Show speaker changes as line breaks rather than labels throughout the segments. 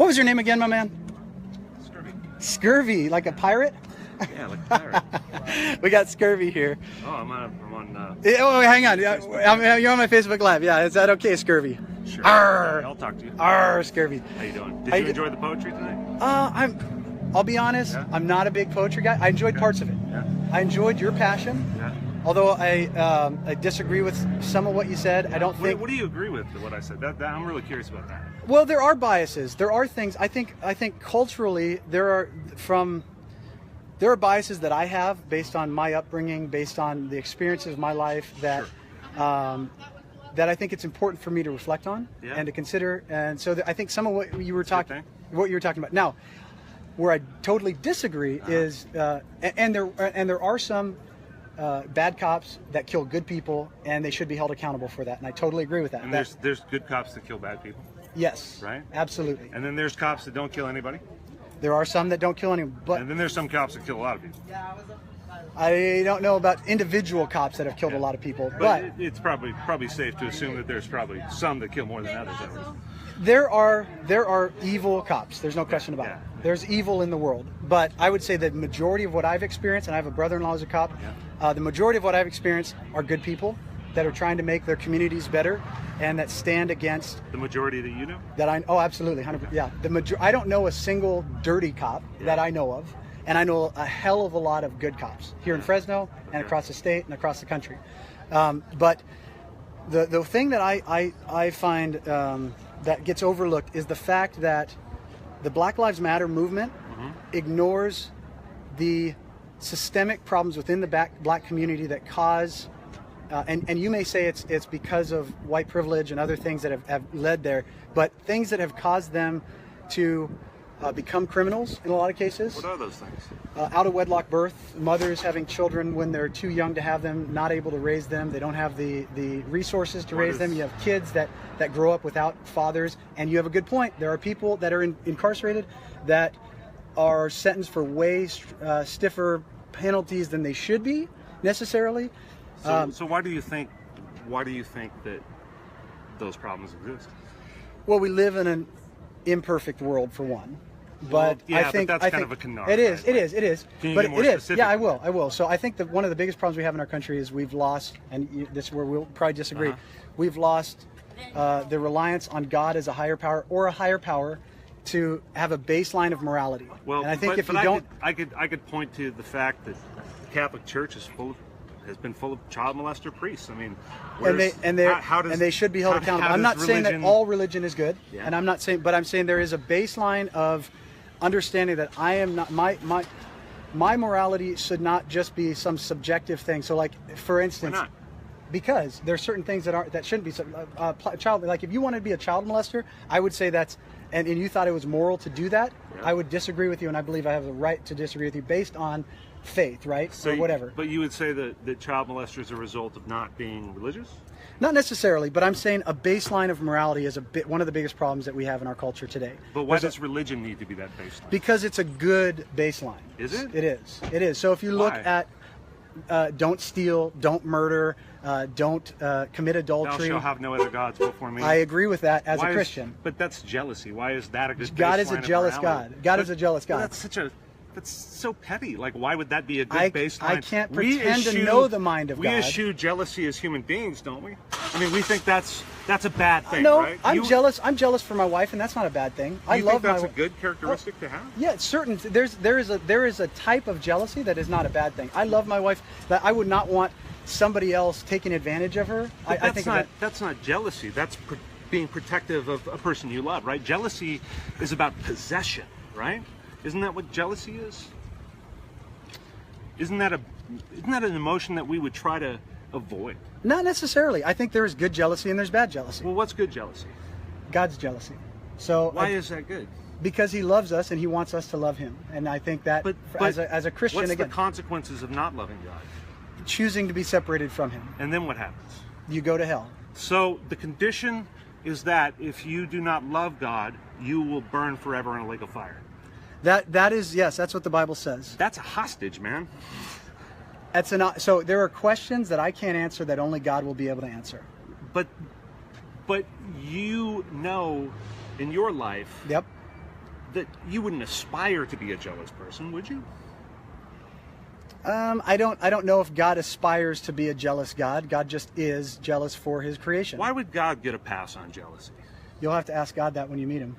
What was your name again, my man?
Scurvy.
Scurvy, like a pirate?
Yeah, like a pirate.
We got Scurvy here.
Oh, I'm on
Oh, hang on. You're on my Facebook Live. Yeah, is that okay, Scurvy?
Sure.
Arr.
I'll talk to you.
Arr, Scurvy.
How you doing? Did you enjoy the poetry tonight?
I'll be honest.
Yeah.
I'm not a big poetry guy. I enjoyed parts of it.
Yeah.
I enjoyed your passion.
Yeah.
Although I disagree with some of what you said.
Yeah.
I don't think.
What do you agree with what I said? That I'm really curious about that.
Well, there are biases. There are things. I think culturally there are biases that I have based on my upbringing, based on the experiences of my life that that I think it's important for me to reflect on and to consider. And so I think some of what you were talking about now, where I totally disagree is and there are some bad cops that kill good people, and they should be held accountable for that. And I totally agree with that.
And there's good cops that kill bad people.
Yes.
Right.
Absolutely.
And then there's cops that don't kill anybody.
There are some that don't kill anyone, but
and then there's some cops that kill a lot of people.
I don't know about individual cops that have killed a lot of people, but
it's probably safe to assume that there's probably some that kill more than others.
There are evil cops. There's no question about it. There's evil in the world, but I would say the majority of what I've experienced, and I have a brother-in-law who's a cop. The majority of what I've experienced are good people that are trying to make their communities better, and that stand against
the majority that you know.
Absolutely, 100%. Yeah, I don't know a single dirty cop that I know of, and I know a hell of a lot of good cops here in Fresno and across the state and across the country. But the thing that I find that gets overlooked is the fact that the Black Lives Matter movement ignores the systemic problems within the black community that cause. And you may say it's because of white privilege and other things that have led there, but things that have caused them to become criminals in a lot of cases.
What are those things?
Out of wedlock birth, mothers having children when they're too young to have them, not able to raise them. They don't have the resources to raise them. You have kids that grow up without fathers. And you have a good point. There are people that are incarcerated that are sentenced for way stiffer penalties than they should be necessarily.
So why do you think that those problems exist?
Well, we live in an imperfect world, for one. But I think
that's kind of a canard.
It is. Can
you
but
get more
it is.
specific?
Yeah, I will. So I think that one of the biggest problems we have in our country is we've lost, and this is where we'll probably disagree. We've lost the reliance on God as a higher power or a higher power to have a baseline of morality.
Well,
and I think
I could point to the fact that the Catholic Church has been full of child molester priests. I mean,
and they should be held accountable. I'm not saying that all religion is good, and I'm not saying, but I'm saying there is a baseline of understanding that I am not my morality should not just be some subjective thing. So, like for instance,
why not?
Because there are certain things that shouldn't be child. Like if you want to be a child molester, I would say that's and you thought it was moral to do that. I would disagree with you, and I believe I have the right to disagree with you based on faith, right?
So
or whatever.
But you would say that child molester is a result of not being religious?
Not necessarily, but I'm saying a baseline of morality is one of the biggest problems that we have in our culture today.
But why does religion need to be that baseline?
Because it's a good baseline.
Is it?
It is. It is. So if you look at don't steal, don't murder, don't commit adultery.
Thou shalt have no other gods before me.
I agree with that as a Christian.
But that's jealousy. Why is that a good
God
baseline
is a jealous God. God is a jealous God.
Well, that's so petty. Like, why would that be a good baseline?
I can't pretend to know the mind of God.
We eschew jealousy as human beings, don't we? I mean, we think that's a bad thing,
no,
right?
I'm jealous. I'm jealous for my wife, and that's not a bad thing. I love
that's a good characteristic to have?
Yeah, certain. There is a type of jealousy that is not a bad thing. I love my wife, but I would not want somebody else taking advantage of her.
That's not jealousy. That's being protective of a person you love, right? Jealousy is about possession, right? Isn't that what jealousy is? Isn't that an emotion that we would try to avoid?
Not necessarily. I think there is good jealousy and there's bad jealousy.
Well, what's good jealousy?
God's jealousy. So
why is that good?
Because He loves us and He wants us to love Him, and I think that as a Christian,
what's the consequences of not loving God?
Choosing to be separated from Him.
And then what happens?
You go to hell.
So the condition is that if you do not love God, you will burn forever in a lake of fire.
That is, yes, that's what the Bible says.
That's a hostage, man.
So there are questions that I can't answer that only God will be able to answer.
But you know in your life that you wouldn't aspire to be a jealous person, would you?
I don't know if God aspires to be a jealous God. God just is jealous for his creation.
Why would God get a pass on jealousy?
You'll have to ask God that when you meet him.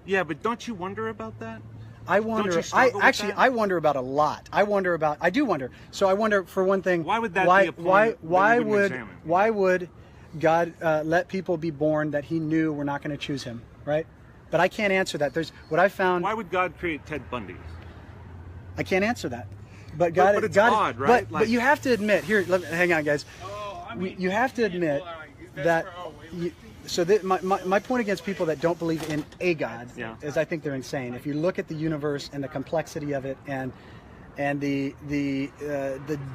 Yeah, but don't you wonder about that?
I wonder.
Don't you struggle with that?
I wonder about a lot. I do wonder. So I wonder, for one thing,
why would that be a point
why would God let people be born that he knew were not going to choose him, right? But I can't answer that. There's what I found.
Why would God create Ted Bundy?
I can't answer that. But God,
but it's
God,
odd, right?
But you have to admit here. Hang on, guys. You have to admit that. My point against people that don't believe in a God is I think they're insane. If you look at the universe and the complexity of it and the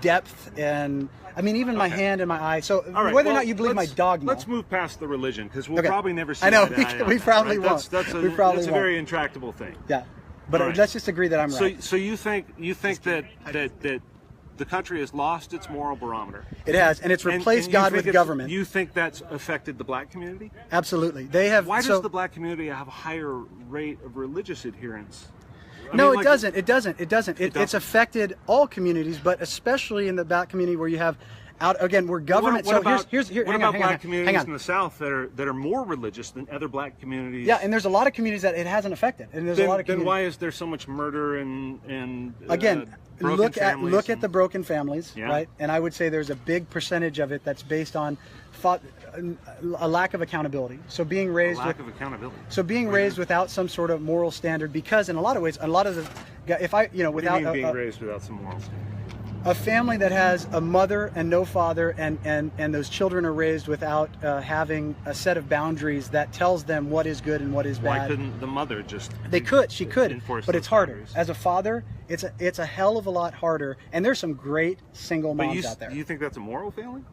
depth and I mean even my hand and my eye. So whether or not you believe my dogma.
Let's move past the religion because we'll probably never see.
I know
eye
we probably
right?
won't.
That's a very intractable thing.
Yeah, but let's just agree that I'm right.
So you think that the country has lost its moral barometer?
It has, and it's replaced God with government.
You think that's affected the black community?
Absolutely, they have.
Why does the black community have a higher rate of religious adherence?
No, it doesn't. It doesn't. It's affected all communities, but especially in the black community where you have where government.
What about
black
communities in the South that are more religious than other black communities?
Yeah, and there's a lot of communities that it hasn't affected, and there's a lot of communities.
Then why is there so much murder and
again? Look at the broken families,
Yeah.
right? And I would say there's a big percentage of it that's based on a lack of accountability. So being raised raised without some sort of moral standard, because in a lot of ways,
being raised without some moral standard.
A family that has a mother and no father, and those children are raised without having a set of boundaries that tells them what is good and what is bad.
Why couldn't the mother just?
She could, but it's harder.
Boundaries?
As a father, it's a hell of a lot harder. And there's some great single moms out there.
Do you think that's a moral failing?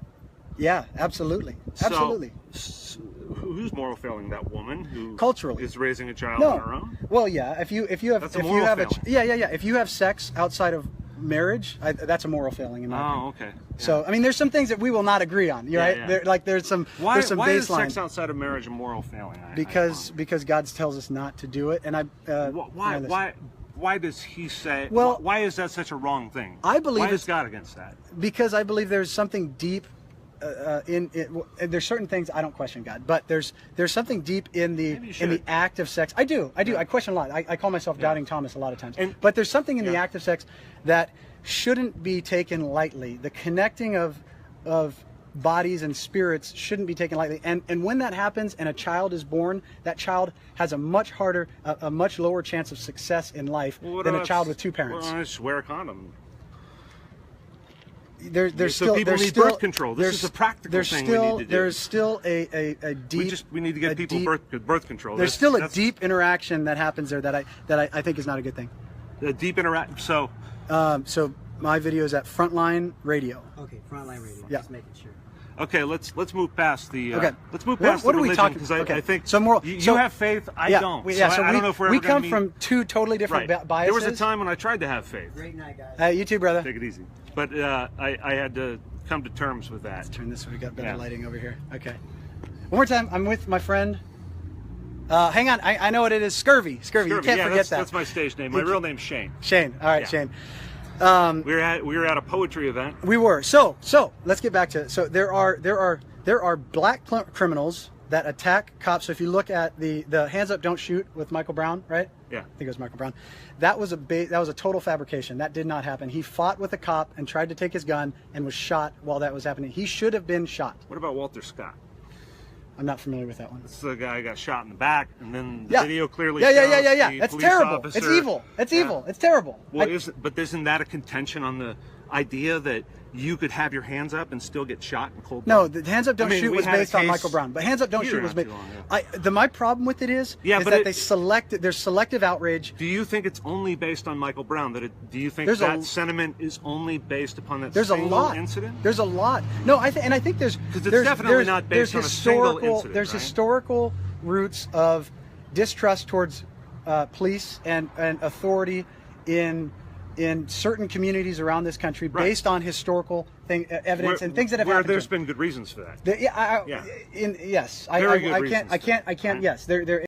Yeah, absolutely, absolutely.
So, who's moral failing? That woman who
culturally
is raising a child on her own?
Well, yeah. If you have if you have sex outside of marriage, that's a moral failing in my opinion.
Okay. Yeah.
So I mean, there's some things that we will not agree on. Right?
Yeah.
There's some
why
there's some
why
baseline.
Is sex outside of marriage a moral failing?
Because God tells us not to do it, and
why does he say?
Well,
why is that such a wrong thing?
I believe
why is God against that?
Because I believe there's something deep in it. There's certain things I don't question God, but there's something deep in the act of sex. I do. I question a lot. I call myself doubting Thomas a lot of times. But there's something in the act of sex that shouldn't be taken lightly. The connecting of bodies and spirits shouldn't be taken lightly. And when that happens and a child is born, that child has a much lower chance of success in life than a child with two parents.
Well, just wear a condom.
There's
so
still
people need birth control. This is a practical thing we need to do.
There's still a deep.
We need to get people birth control.
There's still a deep interaction that happens there that I think is not a good thing.
A deep interaction. So
my video is at Frontline Radio.
Okay, Frontline Radio.
Yeah.
Just making sure.
Okay, let's move past the.
Let's move past the religion because
I think
so moral.
You have faith. I don't.
I
don't know if we're ever
come from two totally different biases.
There was a time when I tried to have faith.
Great night, guys.
You too, brother.
Take it easy. But I had to come to terms with that.
Let's turn this way. We got better lighting over here. Okay. One more time. I'm with my friend. Hang on. I know what it is. Scurvey. You can't forget that.
That's my stage name. My real name's Shane.
Shane. All right, Shane.
We were at a poetry event.
We were. So let's get back to it. So there are black criminals that attack cops. So if you look at the Hands Up, Don't Shoot with Michael Brown, right?
Yeah.
I think it was Michael Brown. That was a total fabrication. That did not happen. He fought with a cop and tried to take his gun and was shot while that was happening. He should have been shot.
What about Walter Scott?
I'm not familiar with that one.
This is the guy who got shot in the back, and then the video clearly
shows
the
That's
police
terrible.
officer.
It's evil. It's evil. It's terrible.
Well, isn't that a contention on the idea that you could have your hands up and still get shot in cold blood?
No, the Hands Up, Don't Shoot was based on Michael Brown. But Hands Up, Don't Shoot was based. My problem with it is that there's selective outrage.
Do you think it's only based on Michael Brown? Do you think that sentiment is only based upon that single incident?
There's a lot. No, I think there's
because it's definitely not based on a single incident.
There's historical roots of distrust towards police and authority in certain communities around this country based on historical evidence and things that have happened.
There's been good reasons for that.
Yes,
Very good reasons.
I can't. Yes, there